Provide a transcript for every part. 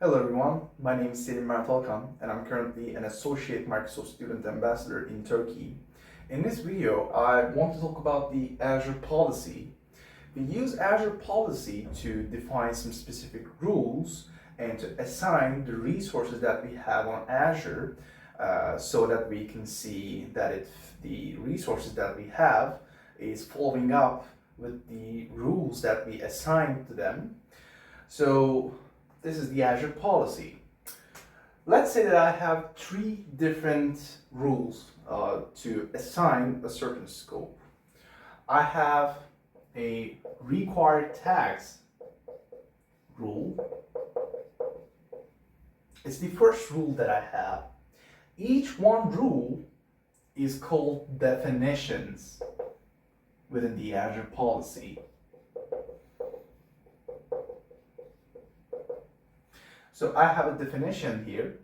Hello everyone, my name is Selim Mert Alkan and I'm currently an Associate Microsoft Student Ambassador in Turkey. In this video, I want to talk about the Azure Policy. We use Azure Policy to define some specific rules and to assign the resources that we have on Azure so that we can see that if the resources that we have is following up with the rules that we assign to them. So this is the Azure Policy. Let's say that I have three different rules to assign a certain scope. I have a required tags rule. It's the first rule that I have. Each one rule is called definitions within the Azure Policy. So I have a definition here.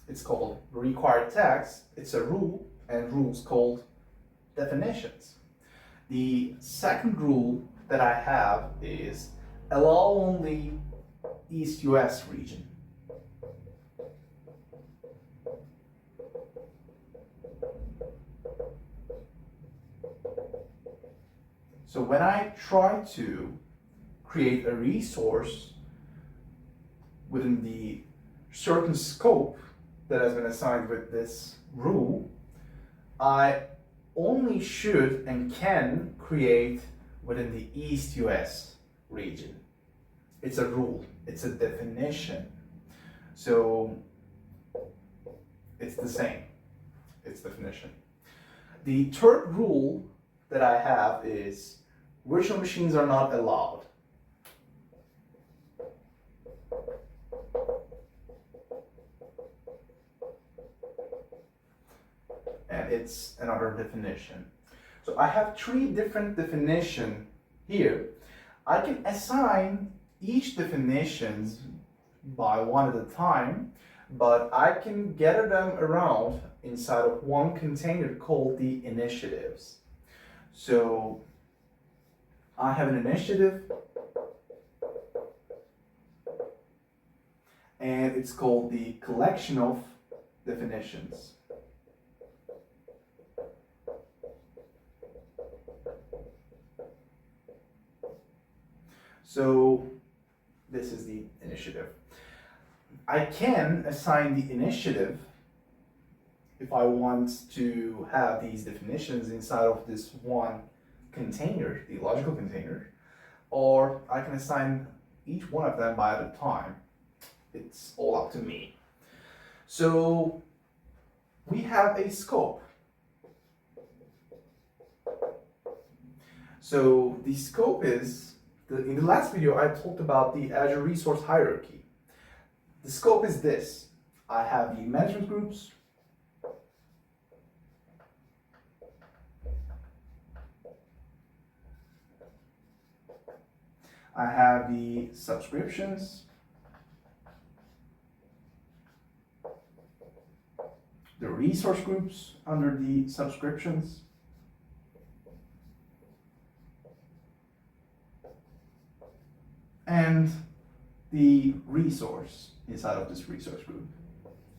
It's called required tags. It's a rule, and rules called definitions. The second rule that I have is allow only East US region. So when I try to create a resource within the certain scope that has been assigned with this rule, I only should and can create within the East US region. It's a rule, it's a definition. So it's the same, it's definition. The third rule that I have is virtual machines are not allowed. And it's another definition. So I have three different definitions here. I can assign each definitions by one at a time, but I can gather them around inside of one container called the initiatives. So I have an initiative and it's called the collection of definitions. So this is the initiative. I can assign the initiative if I want to have these definitions inside of this one container, the logical container, or I can assign each one of them by at a time. It's all up to me. So we have a scope. So the scope is, in the last video I talked about the Azure resource hierarchy. The scope is this. I have the management groups, I have the subscriptions, the resource groups under the subscriptions, and the resource inside of this resource group.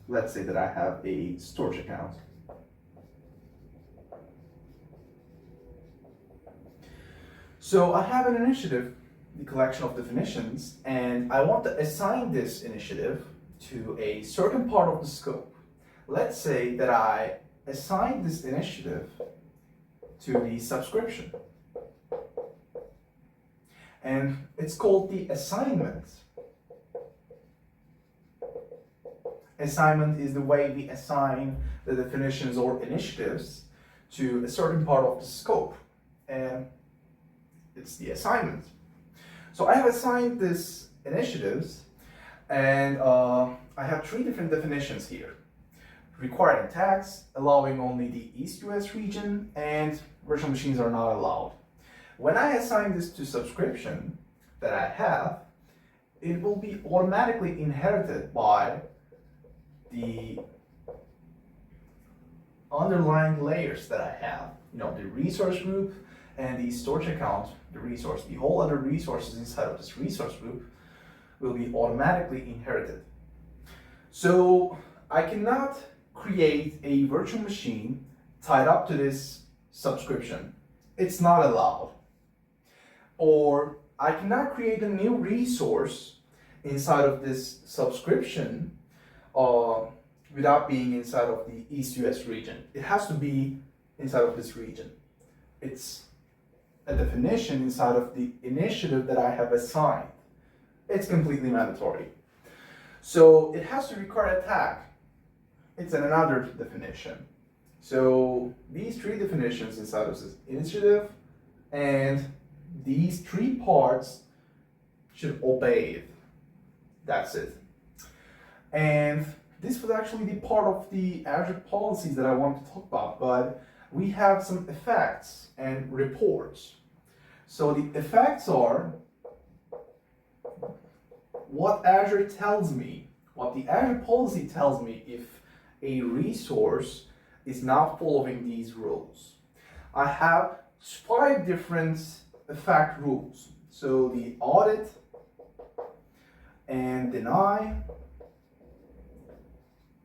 Let's say that I have a storage account. So I have an initiative, the collection of definitions, and I want to assign this initiative to a certain part of the scope. Let's say that I assign this initiative to the subscription. And it's called the assignment. Assignment is the way we assign the definitions or initiatives to a certain part of the scope. And it's the assignment. So I have assigned this initiatives, and I have three different definitions here. Requiring tags, allowing only the East US region, and virtual machines are not allowed. When I assign this to subscription that I have, it will be automatically inherited by the underlying layers that I have. The resource group and the storage account, the whole other resources inside of this resource group will be automatically inherited. So I cannot create a virtual machine tied up to this subscription. It's not allowed. Or I cannot create a new resource inside of this subscription without being inside of the East US region. It has to be inside of this region. It's a definition inside of the initiative that I have assigned. It's completely mandatory. So it has to require a tag. It's another definition. So these three definitions inside of this initiative and these three parts should obey it. That's it. And this was actually the part of the Azure policies that I wanted to talk about, but we have some effects and reports. So the effects are what Azure tells me, what the Azure policy tells me if a resource is not following these rules. I have 5 different effect rules. So the audit and deny,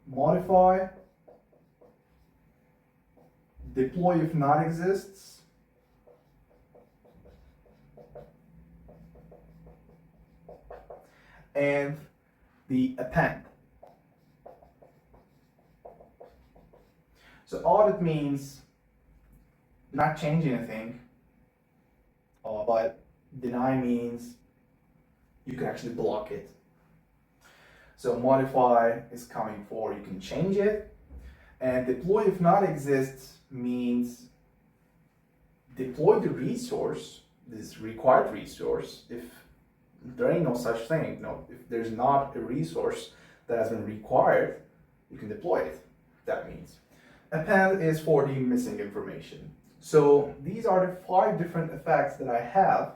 modify, deploy if not exists, and the append. So audit means not change anything, but deny means you can actually block it. So modify is coming for you can change it, and deploy if not exists means deploy the resource, this required resource, if there ain't no such thing, if there's not a resource that has been required, you can deploy it, that means. Append is for the missing information. So these are the 5 different effects that I have,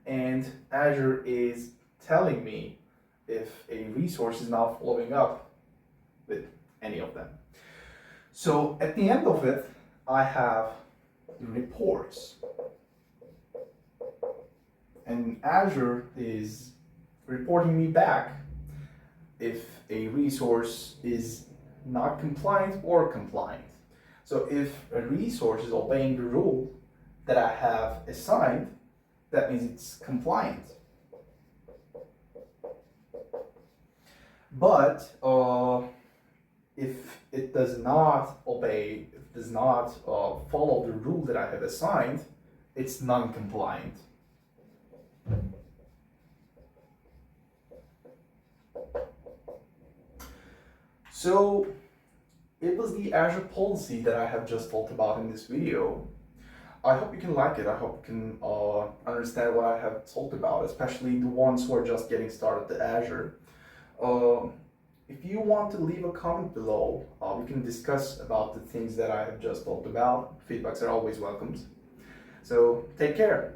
and Azure is telling me if a resource is not following up with any of them. So at the end of it, I have the reports. And Azure is reporting me back if a resource is not compliant or compliant. So if a resource is obeying the rule that I have assigned, that means it's compliant. But if it does not obey, if it does not follow the rule that I have assigned, it's non-compliant. So it was the Azure policy that I have just talked about in this video. I hope you can like it. I hope you can understand what I have talked about, especially the ones who are just getting started with Azure. If you want to leave a comment below, we can discuss about the things that I have just talked about. Feedbacks are always welcomed. So take care.